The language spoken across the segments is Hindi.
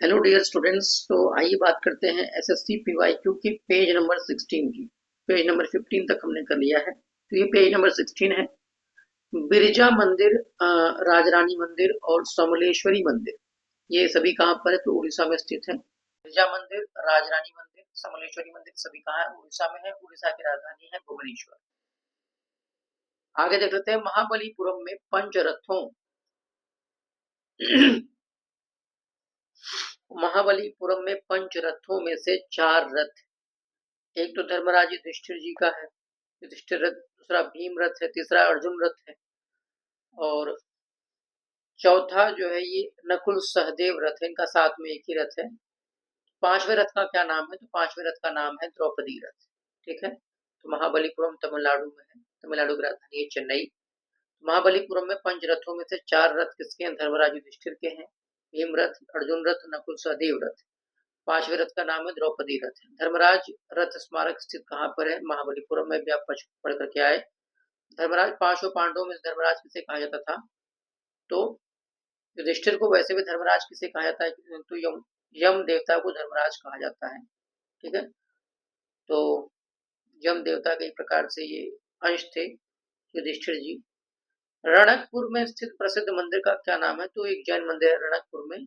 Hello dear students. तो आइए बात करते हैं एसएससी पीवाईक्यू की पेज नंबर 16 की। पेज नंबर 15 तक हमने कर लिया है, तो ये पेज नंबर 16 है। बिरजा मंदिर, राजरानी मंदिर और समलेश्वरी मंदिर, ये सभी कहाँ पर है? तो उड़ीसा में स्थित है। बिरजा मंदिर, राजरानी मंदिर, समलेश्वरी मंदिर सभी कहाँ है? उड़ीसा में है। उड़ीसा की राजधानी है भुवनेश्वर। आगे देख लेते हैं। महाबलीपुरम में पंचरथों महाबलीपुरम में पंचरथों में से 4 रथ, एक तो धर्मराज युधिष्ठिर जी का है, युधिष्ठिर रथ, दूसरा भीम रथ है, तीसरा अर्जुन रथ है, और चौथा जो है ये नकुल सहदेव रथ है। इनका साथ में एक ही रथ है। पांचवें रथ का क्या नाम है? तो पांचवें रथ का नाम है द्रौपदी रथ। ठीक है। तो महाबलीपुरम तमिलनाडु में है। तमिलनाडु की राजधानी है चेन्नई। महाबलीपुरम में पंच रथों में से 4 रथ किसके हैं? धर्मराज युधिष्ठिर के हैं। भीम रथ, अर्जुन रथ, नकुल सहदेव रथ। पांचवें रथ का नाम है द्रौपदी रथ। धर्मराज रथ स्मारक स्थित कहाँ पर है? महाबलीपुरम में। भी आप पढ़ करके आए। धर्मराज, पांचों पांडवों में धर्मराज किसे कहा जाता था? तो युधिष्ठिर को। वैसे भी धर्मराज किसे कहा जाता है? तो यम यम देवता को धर्मराज कहा जाता है। ठीक है। तो यम देवता के एक प्रकार से ये अंश थे युधिष्ठिर जी। रणकपुर में स्थित प्रसिद्ध मंदिर का क्या नाम है? तो एक जैन मंदिर है रणकपुर में।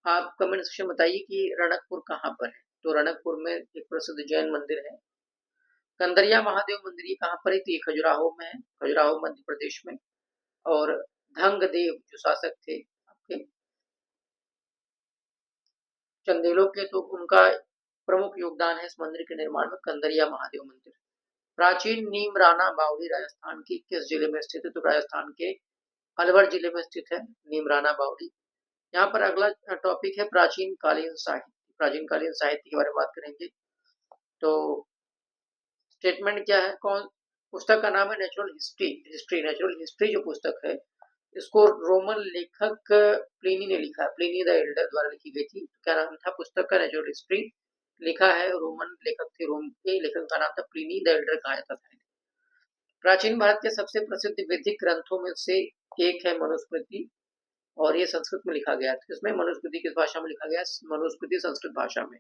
आप कमेंट सेक्शन में बताइए कि रणकपुर कहाँ पर है। तो रणकपुर में एक प्रसिद्ध जैन मंदिर है। कंदरिया महादेव मंदिर, ये कहाँ पर है? तो ये खजुराहो में है। खजुराहो मध्य प्रदेश में। और धंगदेव जो शासक थे आपके चंदेलों के, तो उनका प्रमुख योगदान है इस मंदिर के निर्माण में। कंदरिया महादेव मंदिर। प्राचीन नीमराना बावड़ी राजस्थान की किस जिले में स्थित है? तो राजस्थान के अलवर जिले में स्थित है नीमराना बावड़ी। यहाँ पर अगला टॉपिक है प्राचीन कालीन साहित्य। प्राचीन कालीन साहित्य के बारे में बात करेंगे। तो स्टेटमेंट क्या है? कौन पुस्तक का नाम है? Natural history. नेचुरल हिस्ट्री जो पुस्तक है, इसको रोमन लेखक प्लिनी ने लिखा है। प्लिनी द एल्डर द्वारा लिखी गई थी। क्या नाम था पुस्तक का? Natural history. लिखा है, रोमन लेखक थे। रोम के लेखक का नाम था प्लिनी द एल्डर कहा जाता था। प्राचीन भारत के सबसे प्रसिद्ध वैदिक ग्रंथों में से एक है मनुस्मृति, और ये संस्कृत में लिखा गया था। इसमें मनुस्मृति किस भाषा में लिखा गया? मनुस्मृति संस्कृत भाषा में।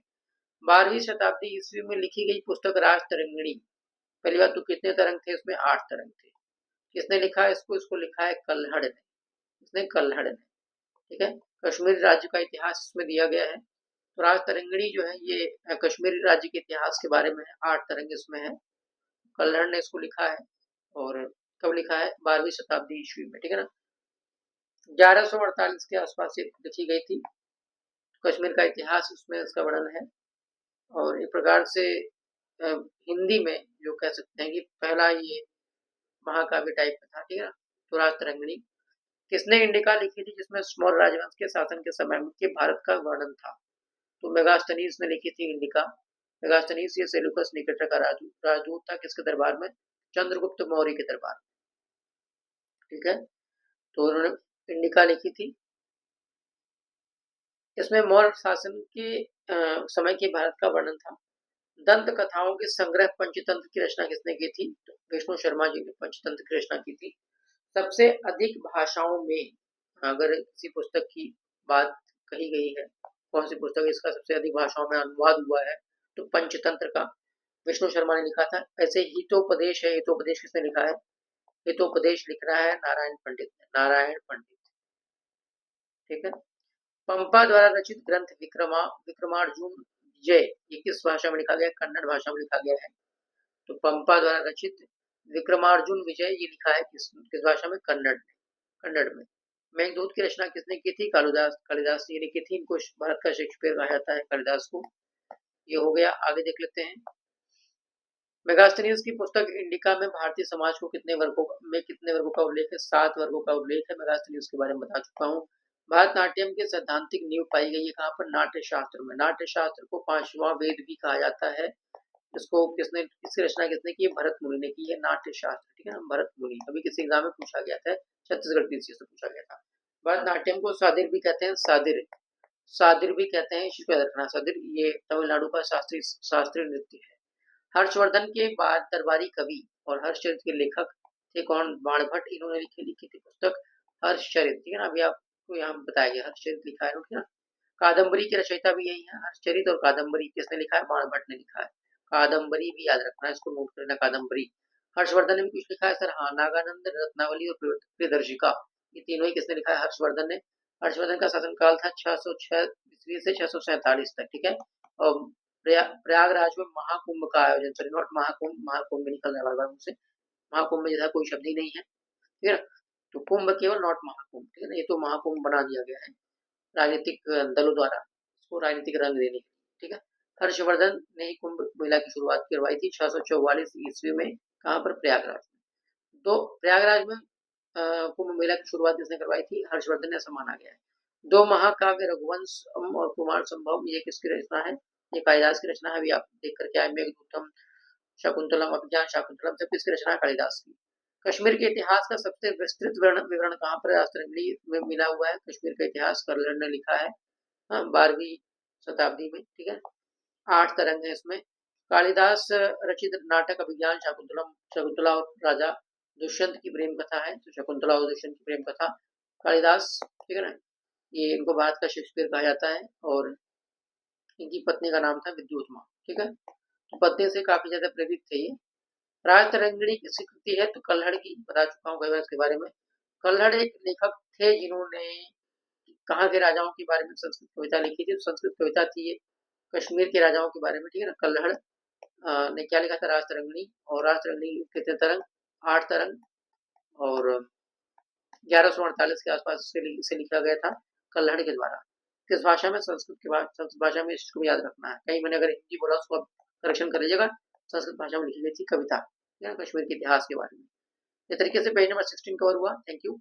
12वीं शताब्दी ईस्वी में लिखी गई पुस्तक राजतरंगिणी। पहली बात तो कितने तरंग थे इसमें? 8 तरंग थे। किसने लिखा है इसको? इसको लिखा है कल्हड़ ने। इसने कल्हड़ ने। ठीक है। कश्मीर राज्य का इतिहास इसमें दिया गया है। तो राजतरंगिणी जो है ये कश्मीर राज्य के इतिहास के बारे में है। 8 तरंग इसमें है। कल्हड़ ने इसको लिखा है। और कब लिखा है? 12वीं शताब्दी ईस्वी में। ठीक है ना। 1148 के आसपास ये लिखी गई थी। कश्मीर का इतिहास उसमें इसका वर्णन है। और एक प्रकार से हिंदी में जो कह सकते हैं कि पहला ये महाकाव्य टाइप का था। ठीक है। तो राजतरंगिणी। किसने इंडिका लिखी थी, जिसमें स्मॉल राजवंश के शासन के समय के भारत का वर्णन था? तो मेगास्थनीज ने लिखी थी इंडिका। मेगास्थनीज ये सेल्यूकस निकेटर का राजदूत था। किसके दरबार में? चंद्रगुप्त मौर्य के दरबार। ठीक है। तो उन्होंने इंडिका लिखी थी। इसमें मौर्य शासन के समय के भारत का वर्णन था। दंत कथाओं के संग्रह पंचतंत्र की रचना किसने की थी? तो विष्णु शर्मा जी ने पंचतंत्र की रचना की थी। सबसे अधिक भाषाओं में अगर किसी पुस्तक की बात कही गई है, कौन सी पुस्तक इसका सबसे अधिक भाषाओं में अनुवाद हुआ है? तो पंचतंत्र का विष्णु शर्मा ने लिखा था। ऐसे हितोपदेश है। हितोपदेश किसने लिखा है? हितोपदेश लिख रहा है नारायण पंडित ने। नारायण पंडित। ठीक है। पंपा द्वारा रचित ग्रंथ विक्रमार्जुन विजय, ये किस भाषा में लिखा गया? कन्नड़ भाषा में लिखा गया है। तो पंपा द्वारा रचित विक्रमार्जुन विजय ये लिखा है किस भाषा में? कन्नड़ में। कन्नड़ में। मेघदूत की रचना किसने की थी? कालिदास। कालिदास जी ने की थी। इनको भारत का शेक्सपियर कहा जाता है कालिदास को। ये हो गया। आगे देख लेते हैं। मेगास्थनीज की पुस्तक इंडिका में भारतीय समाज को कितने वर्गों का उल्लेख है? 7 वर्गों का उल्लेख है। मेगास्थनीज के बारे में बता चुका हूँ। भारतनाट्यम के सैद्धांतिक नींव पाई गई है कहाँ पर? नाट्य शास्त्र में। नाट्य शास्त्र को 5वां वेद भी कहा जाता है। इसको इसकी रचना किसने की? भरत मुनि ने की है नाट्य शास्त्र। ठीक है ना। भरत मुनि। अभी किसी एग्जाम में पूछा गया था, छत्तीसगढ़ पीसी से पूछा गया था। भरतनाट्यम को सादिर भी कहते हैं। सादिर। सादिर भी कहते हैं। इसी को याद रखना। सादिर ये तमिलनाडु का शास्त्रीय नृत्य है। हर्षवर्धन के बाद दरबारी कवि और हर्षचरित के लेखक थे कौन? बाणभट्ट। इन्होंने लिखी थी पुस्तक हर्षचरित। ठीक है ना। अभी आपको यहाँ बताया गया हर्षचरित लिखा है। ठीक है ना। कादम्बरी की रचयिता भी यही है। हर्षचरित और कादम्बरी किसने लिखा है? बाणभट्ट ने लिखा है। कादम्बरी भी याद रखना है, इसको नोट करना, कादम्बरी। हर्षवर्धन ने भी कुछ लिखा है सर? हाँ, नागानंद, रत्नावली और प्रियदर्शिका, ये तीनों ही किसने लिखा है? हर्षवर्धन ने। हर्षवर्धन का शासनकाल था 606 ईस्वी से 647 तक, ठीक है। और प्रयागराज में महाकुंभ का आयोजन, सॉरी नॉट महाकुंभ, महाकुंभ में निकल रहा है बार-बार मुझसे, महाकुंभ में जैसा कोई शब्द ही नहीं है, ठीक है। तो कुंभ केवल, नॉट महाकुंभ, ठीक है ना, ये तो महाकुंभ बना दिया गया है राजनीतिक दलों द्वारा, इसको राजनीतिक रंग देने के लिए, ठीक है। हर्षवर्धन ने ही कुंभ मेला की शुरुआत करवाई थी 644 ईस्वी में, कहाँ पर? प्रयागराज में। तो प्रयागराज में कुंभ मेला की शुरुआत किसने करवाई थी? हर्षवर्धन ने, ऐसा माना गया है। दो महाकाव्य रघुवंश और कुमार संभव, ये किसकी रचना है? ये कालिदास की रचना है। अभी आप देख करके आए, मेघदूतम, शकुंतलम, अभिज्ञान शाकुंतलम, सब किसकी रचना है? कालिदास की। कश्मीर के इतिहास का सबसे विस्तृत विवरण कहाँ पर राष्ट्रंगली में मिला हुआ है? कश्मीर का इतिहास कर्लर ने लिखा है, 12वीं शताब्दी में, ठीक है। 8 तरंग है इसमें। कालिदास रचित नाटक अभिज्ञान शाकुंतलम, शकुंतला और राजा दुष्यंत की प्रेम कथा है, तो शकुंतला और दुष्यंत की प्रेम कथा कालिदास, ठीक है ना। ये इनको भारत का शेक्सपियर कहा जाता है, और इनकी पत्नी का नाम था विद्युत्मा, ठीक है। तो पत्नी से काफी ज्यादा प्रेरित थे ये। राजतरंगिणी किसकी कृति है? तो कल्हड़ की, बता चुका हूँ कई बार इसके बारे में। कल्हड़ एक लेखक थे जिन्होंने कहाँ के राजाओं के बारे में संस्कृत कविता लिखी थी, तो संस्कृत कविता थी ये कश्मीर के राजाओं के बारे में, ठीक है ना। कल्हड़ ने क्या लिखा था? राजतरंगिणी। और राजतरंगिणी कितने तरंग? 8 तरंग, और 1148 के आसपास इसे लिखा गया था कल्हड़ के द्वारा। किस भाषा में? संस्कृत भाषा में, इसको भी याद रखना है। कहीं मैंने अगर हिंदी बोला उसको आप करेक्शन कर लीजिएगा। संस्कृत भाषा में लिखी गई थी कविता, कश्मीर के इतिहास के बारे में। इस तरीके से पेज नंबर 16 कवर हुआ। Thank you.